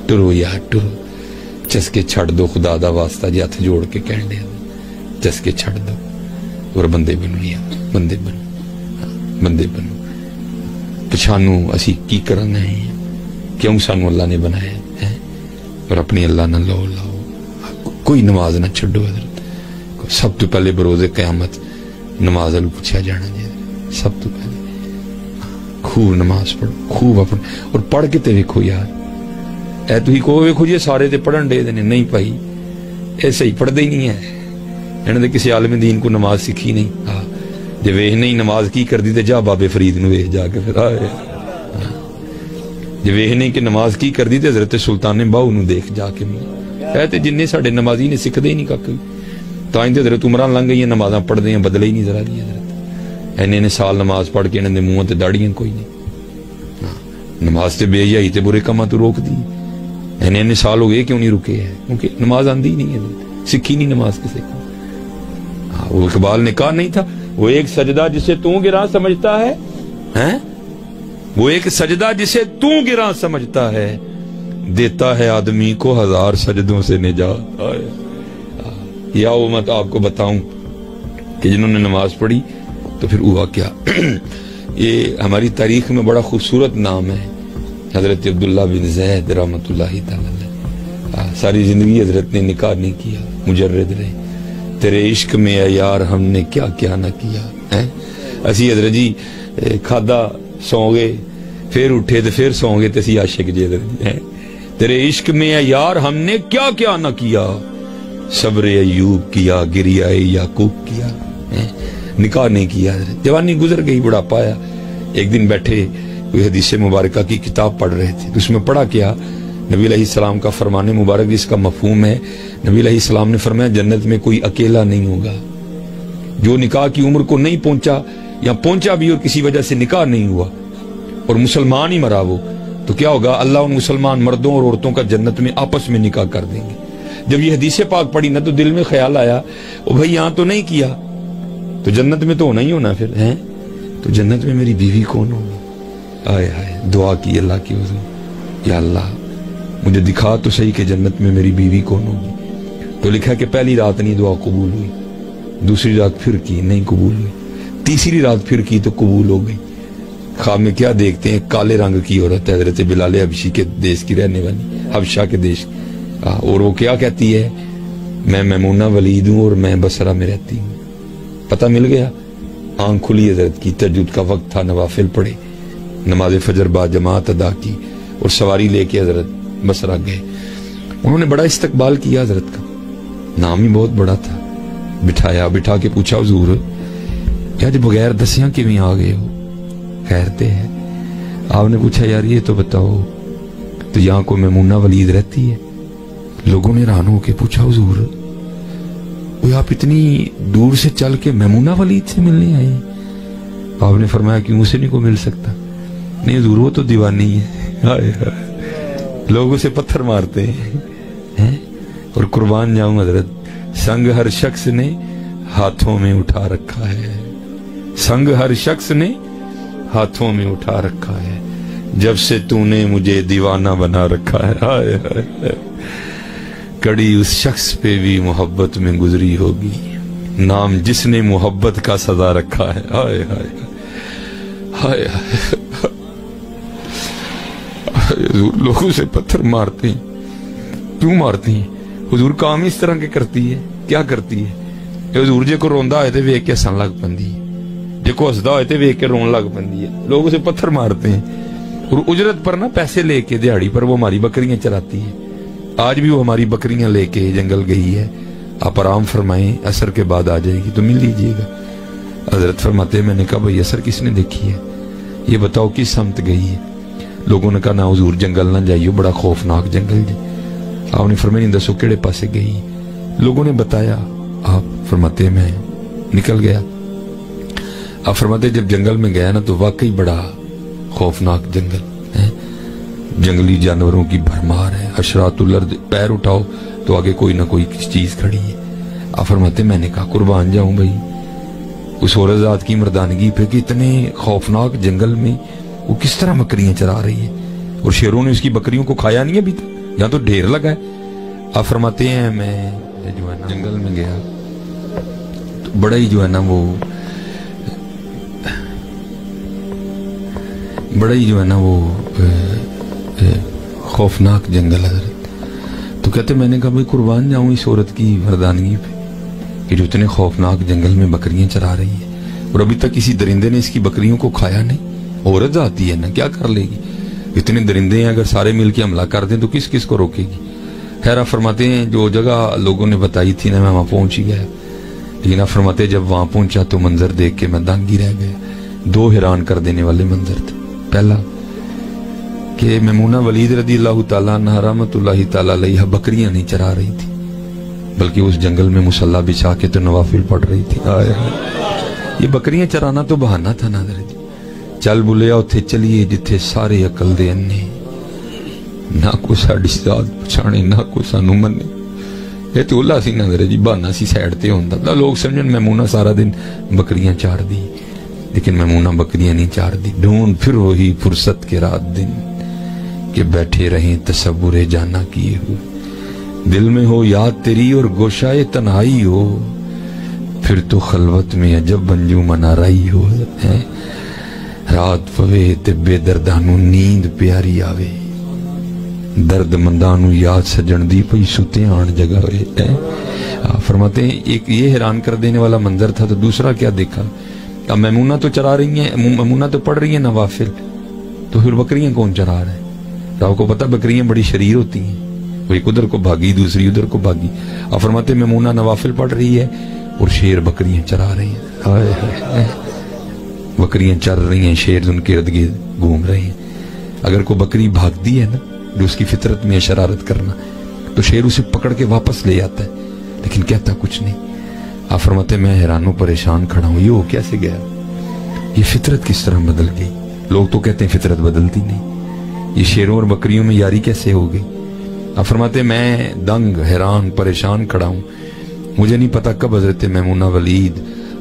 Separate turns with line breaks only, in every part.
True یار true, چسکے چھڑ دو خدا دا واسطہ جی، ہاتھ جوڑ کے کہن دیا چسکے چھڑ دو اور بندے بنو یار، بندے بنو، بندے بنو۔ پچھانو اسی کی کرنا ہے، کیوں سانو اللہ نے بنایا ہے، اور اپنی اللہ نہ لو لاؤ، کوئی نماز نہ چھڑو حضرت۔ سب تو پہلے بروز قیامت نماز اللہ پوچھا جانا جی، سب تو پہلے خوب نماز پڑھو، خوب اپنے، اور پڑھ کے تے ویکھو یار، اے تو ہی کو ویکھو جی سارے تے پڑھن دے دینے، نہیں پائی ایسے ہی پڑھ دے ہی نہیں ہے، انہوں نے کسی عالم دین کو نماز سکھی نہیں۔ ہاں جے ویہ نہیں نماز کی کر دی تے جا بابے فرید نو ویہ جا کے پھر آئے، جے ویہ نہیں کہ نماز کی کر دی تے حضرت سلطان باہو نو دیکھ جا کے ملے، اے تے جننے ساڑے نمازی نے سکھ دے ہی نہیں کاکوی، تو آئندے حضرت عمران لنگ گئی نمازاں پڑھ دیں بدلے ہی نہیں ذرا دی حضرت، انہیں سال نماز پڑھ کے انہیں منہ تے داڑیاں کوئی نہیں، نماز تے بے حیائی تے برے کاماں تو روک دی، انہیں سال ہو گئے کیوں نہیں رکے ہے، کیونکہ نماز آندی ہی نہیں ہے، سکھی نہیں نماز کسے کو۔ وہ اقبال نے کہا نہیں تھا، وہ ایک سجدہ جسے تو گراں سمجھتا ہے، وہ ایک سجدہ جسے تو گراں سمجھتا ہے، دیتا ہے آدمی کو 1000 سجدوں سے نجات۔ یا وہ میں آپ کو بتاؤں کہ جنہوں نے نماز پڑھی تو پھر ہوا کیا۔ یہ ہماری تاریخ میں بڑا خوبصورت نام ہے، حضرت عبداللہ بن زید رحمۃ اللہ تعالی، ساری زندگی حضرت نے نکاح نہیں کیا، مجرد رہے، تیرے عشق میں اے یار ہم نے کیا کیا نہ کیا، اسی حضرت جی کھادا سو گئے پھر اٹھے تو پھر سو گئے، اسی عاشق جی حضرت جی، تیرے عشق میں اے یار ہم نے کیا کیا نہ کیا، صبر ایوب کیا، گریہ یعقوب کیا، نکاح نہیں کیا حضرت، جوانی گزر گئی، بڑھا پایا۔ ایک دن بیٹھے کوئی حدیث مبارکہ کی کتاب پڑھ رہے تھے، اس میں پڑھا کیا، نبی علیہ السلام کا فرمان مبارک جس کا مفہوم ہے، نبی علیہ السلام نے فرمایا جنت میں کوئی اکیلا نہیں ہوگا، جو نکاح کی عمر کو نہیں پہنچا یا پہنچا بھی اور کسی وجہ سے نکاح نہیں ہوا اور مسلمان ہی مرا وہ، تو کیا ہوگا، اللہ ان مسلمان مردوں اور عورتوں کا جنت میں آپس میں نکاح کر دیں گے۔ جب یہ حدیث پاک پڑھی نا تو دل میں خیال آیا، او بھائی یہاں تو نہیں کیا تو جنت میں تو ہونا ہی ہونا پھر ہیں، تو جنت میں میری بیوی کون ہوگی؟ آئے آئے دعا کی اللہ کی حضور، یا اللہ مجھے دکھا تو صحیح کہ جنت میں میری بیوی کون ہوگی۔ تو لکھا کہ پہلی رات نہیں دعا قبول ہوئی، دوسری رات پھر کی نہیں قبول ہوئی، تیسری رات پھر کی تو قبول ہو گئی۔ خواب میں کیا دیکھتے ہیں، کالے رنگ کی عورت ہے، حضرت بلال حبشی کے دیش کی رہنے والی، حبشہ کے دیش کی، اور وہ کیا کہتی ہے، میں میمونہ ولید ہوں اور میں بصرہ میں رہتی ہوں۔ پتہ مل گیا، آنکھ کھلی حضرت کی، تہجد کا وقت تھا، نوافل پڑھے، نماز فجر با جماعت ادا کی اور سواری لے کے حضرت بصرہ گئے۔ انہوں نے بڑا استقبال کیا حضرت کا، نام ہی بہت بڑا تھا، بٹھایا، بٹھا کے پوچھا حضور کیا جی بغیر دسیاں کیویں آ گئے ہو، خیرتے ہیں؟ آپ نے پوچھا یار یہ تو بتاؤ تو یہاں کوئی میمونہ ولید رہتی ہے؟ لوگوں نے حیران ہو کے پوچھا حضور وہ آپ اتنی دور سے چل کے میمونہ ولید سے ملنے آئے؟ آپ نے فرمایا کیوں اسے نہیں کو مل سکتا؟ نہیں حضور وہ تو دیوانی ہے، لوگوں سے پتھر مارتے ہیں، اور قربان جاؤں حضرت سنگ ہر شخص نے ہاتھوں میں اٹھا رکھا ہے، سنگ ہر شخص نے ہاتھوں میں اٹھا رکھا ہے، جب سے تو نے مجھے دیوانہ بنا رکھا ہے، ہائے ہائے کڑی اس شخص پہ بھی محبت میں گزری ہوگی، نام جس نے محبت کا سزا رکھا ہے، ہائے ہائے ہائے ہائے۔ حضور لوگوں سے پتھر مارتے ہیں، کیوں مارتے ہیں؟ حضور کام اس طرح کے کرتی ہے، کیا کرتی ہے؟ حضور جے کو روندا ہوئے تھے ویک کے ہسن لگ پندی ہے، جے کو ہسدا ہوئے تھے ویک کے رون لگ پندی ہے، لوگوں سے پتھر مارتے ہیں، اور اجرت پر نا پیسے لے کے دیہڑی پر وہ ہماری بکریاں چراتی ہے، آج بھی وہ ہماری بکریاں لے کے جنگل گئی ہے، آپ آرام فرمائیں عصر کے بعد آ جائے گی تو مل لیجئے گا۔ حضرت فرماتے ہیں میں نے کہا بھئی عصر کس نے دیکھی ہے، یہ بتاؤ کس سمت گئی ہے؟ لوگوں نے کہا نا حضور جنگل نہ جائیو، بڑا خوفناک جنگل جی۔ آپ نے فرمایا نہیں دسو کیڑے پاسے گئی؟ لوگوں نے بتایا، آپ فرماتے ہیں میں نکل گیا۔ آپ فرماتے جب جنگل میں گیا نا تو واقعی بڑا خوفناک جنگل ہے، جنگلی جانوروں کی بھرمار ہے، حشرات الارض، پیر اٹھاؤ تو آگے کوئی نہ کوئی چیز کھڑی ہے۔ آپ فرماتے میں نے کہا قربان جاؤں بھائی اس عورت ذات کی مردانگی پہ کہ اتنے خوفناک جنگل میں وہ کس طرح بکریاں چرا رہی ہے، اور شیروں نے اس کی بکریوں کو کھایا نہیں ابھی تک، یہاں تو ڈھیر لگا ہے. آپ فرماتے ہیں میں جو ہے نا جنگل میں گیا تو بڑا ہی جو ہے نا وہ خوفناک جنگل حضرت. تو کہتے میں نے کہا بھائی قربان جاؤں اس عورت کی مردانگی پہ کہ جو اتنے خوفناک جنگل میں بکریاں چرا رہی ہیں اور ابھی تک کسی درندے نے اس کی بکریوں کو کھایا نہیں. عورت آتی ہے نا کیا کر لے گی, اتنے درندے ہیں اگر سارے مل کے حملہ کر دیں تو کس کس کو روکے گی. خیر آپ فرماتے ہیں جو جگہ لوگوں نے بتائی تھی نا میں وہاں پہنچ ہی گیا, لیکن آپ فرماتے جب وہاں پہنچا تو منظر دیکھ کے میں دنگ ہی رہ گیا. 2 حیران کر دینے والے منظر تھے. پہلا کہ میمونہ ولید رضی اللہ تعالیٰ عنہ رحمۃ اللہ تعالیٰ علیہ بکریاں نہیں چرا رہی تھی بلکہ اس جنگل میں مصلی بچھا کے تو نوافل پڑھ رہی تھی. یہ بکریاں چرانا تو بہانہ تھا نا حضرت. چل بولیا اتھے چلیے جتھے سارے عقل دے انے, نہ کوئی ساڈی ذات پچھانے نہ کوئی سانو منے. یہ تو اللہ سی نا حضرت جی, بہانہ سی سائڈ تے ہوندا تا. لوگ سمجھن میمونہ سارا دن بکریاں چار دی, لیکن میمونہ بکریاں نہیں چار دی. ڈھونڈ پھر وہی فرصت کے رات دن کہ بیٹھے رہیں تصور جانا کیے ہوئے. دل میں ہو یاد تیری اور گوشائے تنہائی ہو, پھر تو خلوت میں عجب انجمن آرائی ہو. رات پوے تے بے دردانو نیند پیاری آوے, درد مندانو یاد سجن دی پئی ستے آن جگہ ہوئے. فرماتے ہیں ایک یہ حیران کر دینے والا منظر تھا. تو دوسرا کیا دیکھا, اب میمونہ تو چرا رہی ہیں, میمونہ تو پڑھ رہی ہیں نوافل, تو پھر بکریاں کون چرا رہے ہیں؟ آپ کو پتہ بکریاں بڑی شریر ہوتی ہیں, وہ ایک ادھر کو بھاگی دوسری ادھر کو بھاگی. اب فرماتے میمونہ نوافل پڑھ رہی ہے اور شیر بکریاں چرا رہی ہیں. بکریاں چر رہی ہیں, شیر ان کے ارد گرد گھوم رہے ہیں. اگر کوئی بکری بھاگتی ہے نا جو اس کی فطرت میں شرارت کرنا, تو شیر اسے پکڑ کے واپس لے آتا ہے لیکن کہتا کچھ نہیں. آپ فرماتے میں حیران و پریشان کھڑا ہوں, یہ ہو کیسے گیا, یہ فطرت کس طرح بدل گئی. لوگ تو کہتے ہیں فطرت بدلتی نہیں, یہ شیروں اور بکریوں میں یاری کیسے ہو گئی. آپ فرماتے میں دنگ حیران پریشان کھڑا ہوں. مجھے نہیں پتا کب حضرت میمونہ ولید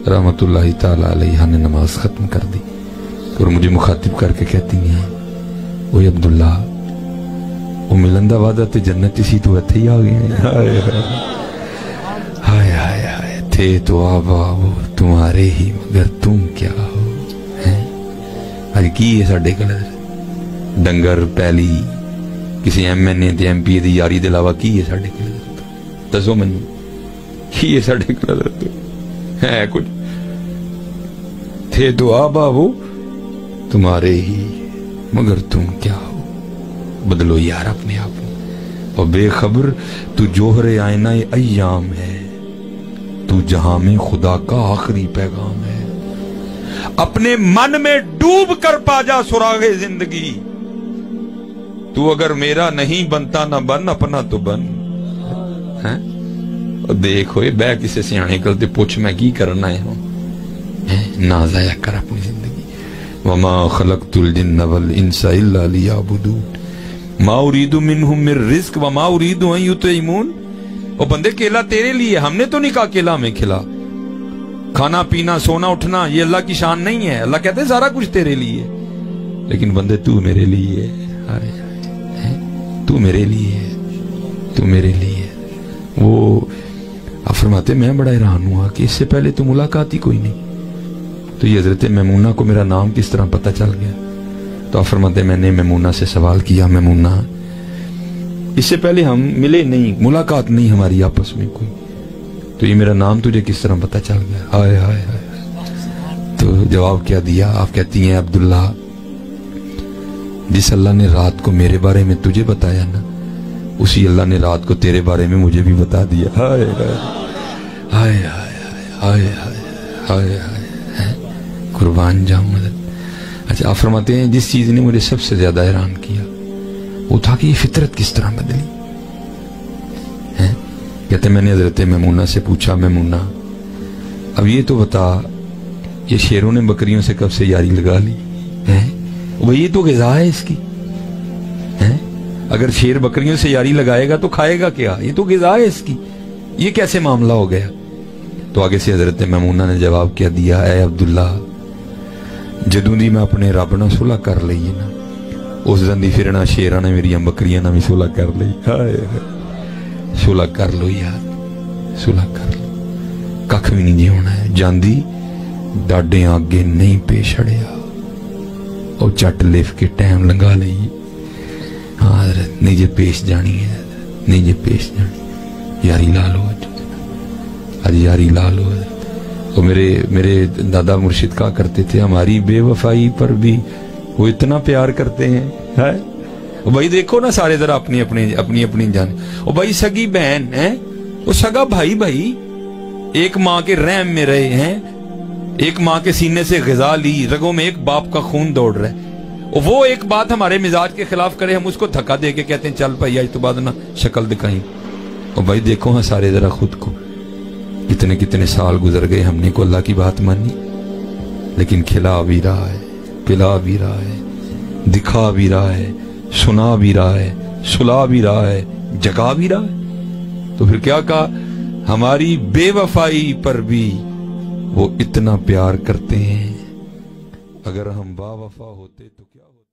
رحمت اللہ تعالی علیہ نے نماز ختم کر دی اور مجھے مخاطب کر کے کہتی ہیں, اوے عبداللہ وہ ملندہ وعدہ تے جنت اسی تو اتھے ہی آ گئے ہیں. ہائے ہائے ہائے, تھے تو آبا وہ تمہارے ہی مگر تم کیا ہو. آج کی ہے ساڈے کل ڈنگر پہلی کسی ایم این اے تے ایم پی اے دی یاری دے علاوہ کی ہے ساڈے کل, دسو مینوں کی ہے ساڈے کل ہے کچھ. تھے تو آبا وہ تمہارے ہی مگر تم کیا ہو. بدلو یار اپنے آپ کو, اور بے خبر تو جوہر آئینہ ایام ہے, تو جہاں میں خدا کا آخری پیغام ہے. اپنے من میں ڈوب کر پا جا سراغ زندگی, تو اگر میرا نہیں بنتا نہ بن اپنا تو بن. دیکھو بہ کسے سیانے کلتے پوچھ میں کی کرنا ہے, نہ ضائع کر اپنی زندگی. وما خلقت الجن والانس الا لیعبدون ما اريد منهم من رزق وما اريد ان يطعمون. او بندے کیلا تیرے لیے, ہم نے تو نہیں کہا کیلا میں کھلا. کھانا پینا سونا اٹھنا یہ اللہ کی شان نہیں ہے. اللہ کہتے ہیں سارا کچھ تیرے لیے, لیکن بندے تو میرے لیے, تو میرے لیے, تو میرے لیے. وہ آپ فرماتے میں بڑا حیران ہوا کہ اس سے پہلے تو ملاقات ہی کوئی نہیں, تو یہ حضرت میمونہ کو میرا نام کس طرح پتہ چل گیا. تو آپ فرماتے میں نے میمونہ سے سوال کیا, میمونہ اس سے پہلے ہم ملے نہیں, ملاقات نہیں ہماری آپس میں کوئی, تو یہ میرا نام تجھے کس طرح پتہ چل گیا. ہائے ہائے ہائے. تو جواب کیا دیا, آپ کہتی ہیں عبداللہ جس اللہ نے رات کو میرے بارے میں تجھے بتایا نا, اسی اللہ نے رات کو تیرے بارے میں مجھے بھی بتا دیا. ہائے ہائے ہائے ہائے ہائے ہائے, قربان جاؤں مدد. اچھا آپ فرماتے ہیں جس چیز نے مجھے سب سے زیادہ حیران کیا وہ تھا کہ یہ فطرت کس طرح بدلی. کہتے میں نے حضرت میمونہ سے پوچھا, میمونہ اب یہ تو بتا یہ شیروں نے بکریوں سے کب سے یاری لگا لی ہے؟ یہ تو غذا ہے اس کی. اگر شیر بکریوں سے یاری لگائے گا تو کھائے گا کیا, یہ تو غذا ہے اس کی, یہ کیسے معاملہ ہو گیا. تو آگے سے حضرت میمونہ نے جواب کیا دیا, اے عبداللہ جدوں دی میں اپنے رب نہ صلح کر لئی نا اس دن دی پھرنا شیراں نے میری بکریاں نہ بھی صلح کر لی. ہائے صلح کر لو یار, صلح کر لو, ککھ بھی نہیں جی ہونا ہے. جاندی ڈاڈے آگے نہیں پیش اڑیا, او چٹ لف کے ٹائم لنگا لئی. ہاں حضرت نہیں جے پیش جانی ہے, نہیں جے پیش جانی, یاری لا لو آج یاری لا لو. وہ میرے دادا مرشد کہا کرتے تھے ہماری بے وفائی پر بھی وہ اتنا پیار کرتے ہیں. بھائی دیکھو نا سارے ذرا اپنی اپنی جان. وہ بھائی سگی بہن ہے, وہ سگا بھائی ایک ماں کے رحم میں رہے ہیں, ایک ماں کے سینے سے غذا لی, رگوں میں ایک باپ کا خون دوڑ رہا ہے. وہ ایک بات ہمارے مزاج کے خلاف کرے, ہم اس کو دھکا دے کے کہتے ہیں چل بھائی آج تو بعد نا شکل دکھائیں. اور بھائی دیکھو ہاں سارے ذرا خود کو, کتنے سال گزر گئے, ہم نے کو اللہ کی بات مانی, لیکن کھلا بھی رہا ہے, پلا بھی رہا ہے, دکھا بھی رہا ہے, سنا بھی رہا ہے, سلا بھی رہا ہے, جگا بھی رہا ہے. تو پھر کیا کہا, ہماری بے وفائی پر بھی وہ اتنا پیار کرتے ہیں. اگر ہم با وفا ہوتے تو کیا ہوتا.